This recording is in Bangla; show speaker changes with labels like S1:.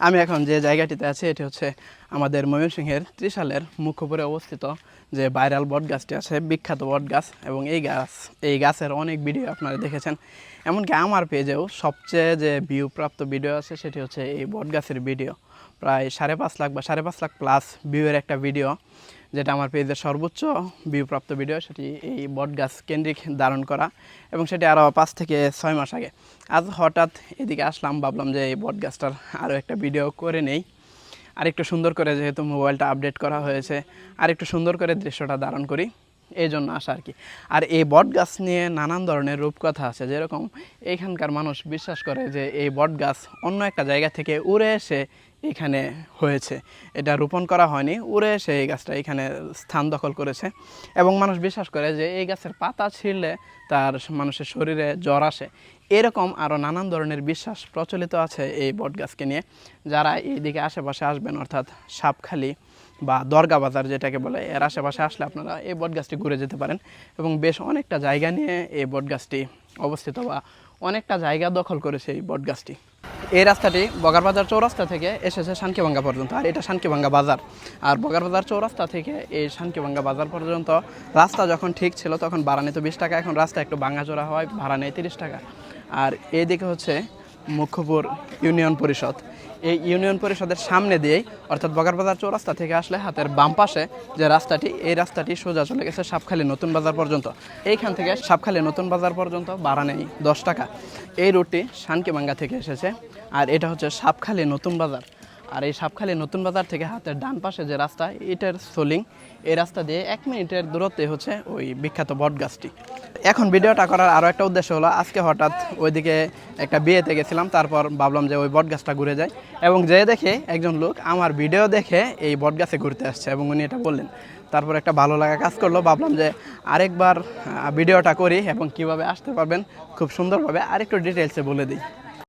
S1: আমি এখন যে জায়গাটিতে আছি এটি হচ্ছে আমাদের ময়মনসিংহের ত্রিশালের মুখ্যপুরে অবস্থিত যে ভাইরাল বট গাছটি আছে, বিখ্যাত বট গাছ। এবং এই গাছের অনেক ভিডিও আপনারা দেখেছেন, এমনকি আমার পেজেও সবচেয়ে যে ভিউ প্রাপ্ত ভিডিও আছে সেটি হচ্ছে এই বট গাছের ভিডিও। প্রায় 5.5 লাখ বা 5.5 লাখ প্লাস ভিউয়ের একটা ভিডিও, যেটা আমার পেজের সর্বোচ্চ ভিউ প্রাপ্ত ভিডিও, সেটি এই বট গাছ কেন্দ্রিক ধারণ করা, এবং সেটি আরও 5 থেকে 6 মাস আগে। আজ হঠাৎ এদিকে আসলাম, ভাবলাম যে এই বট গাছটার আরও একটা ভিডিও করে নেই, আরেকটু সুন্দর করে, যেহেতু মোবাইলটা আপডেট করা হয়েছে, আরেকটু সুন্দর করে দৃশ্যটা ধারণ করি, এই জন্য আসা আর কি। আর এই বট গাছ নিয়ে নানান ধরনের রূপকথা আছে। যেরকম এইখানকার মানুষ বিশ্বাস করে যে এই বট গাছ অন্য একটা জায়গা থেকে উড়ে এসে এখানে হয়েছে, এটা রোপণ করা হয়নি, উড়ে এসে এই গাছটা এখানে স্থান দখল করেছে। এবং মানুষ বিশ্বাস করে যে এই গাছের পাতা ছিঁড়লে তার মানুষের শরীরে জ্বর আসে। এরকম আরও নানান ধরনের বিশ্বাস প্রচলিত আছে এই বট গাছকে নিয়ে। যারা এইদিকে আশেপাশে আসবেন, অর্থাৎ সাপখালি বা দরগা বাজার যেটাকে বলে, এর আশেপাশে আসলে আপনারা এই বট গাছটি ঘুরে যেতে পারেন। এবং বেশ অনেকটা জায়গা নিয়ে এই বট গাছটি অবস্থিত, বা অনেকটা জায়গা দখল করেছে এই বট গাছটি। এই রাস্তাটি বগারবাজার চৌরাস্তা থেকে এসেছে শানকিভাঙ্গা পর্যন্ত, আর এটা শানকিভাঙ্গা বাজার। আর বগারবাজার চৌরাস্তা থেকে এই শানকিভাঙ্গা বাজার পর্যন্ত রাস্তা যখন ঠিক ছিল তখন ভাড়া নিত 20 টাকা, এখন রাস্তা একটু ভাঙাচোরা হয়, ভাড়া নেয় 30 টাকা। আর এইদিকে হচ্ছে মুখ্যপুর ইউনিয়ন পরিষদ। এই ইউনিয়ন পরিষদের সামনে দিয়েই, অর্থাৎ বগারবাজার চৌরাস্তা থেকে আসলে হাতের বাম পাশে যে রাস্তাটি, এই রাস্তাটি সোজা চলে গেছে সাপখালি নতুন বাজার পর্যন্ত। এইখান থেকে সাপখালি নতুন বাজার পর্যন্ত ভাড়া নেই 10 টাকা। এই রুটটি শানকিভাঙ্গা থেকে এসেছে, আর এটা হচ্ছে সাপখালি নতুন বাজার। আর এই সাপখালি নতুন বাজার থেকে হাতের ডান পাশে যে রাস্তা, এটার সোলিং, এই রাস্তা দিয়ে 1 মিনিটের দূরত্বে হচ্ছে ওই বিখ্যাত বট গাছটি। এখন ভিডিওটা করার আরও একটা উদ্দেশ্য হলো, আজকে হঠাৎ ওইদিকে একটা বিয়েতে গেছিলাম, তারপর ভাবলাম যে ওই বট গাছটা ঘুরে যায়, এবং যে দেখে একজন লোক আমার ভিডিও দেখে এই বট গাছে ঘুরতে আসছে, এবং উনি এটা বললেন। তারপর একটা ভালো লাগা কাজ করলো, ভাবলাম যে আরেকবার ভিডিওটা করি এবং কিভাবে আসতে পারবেন খুব সুন্দরভাবে আরেকটু ডিটেলসে বলে দিই।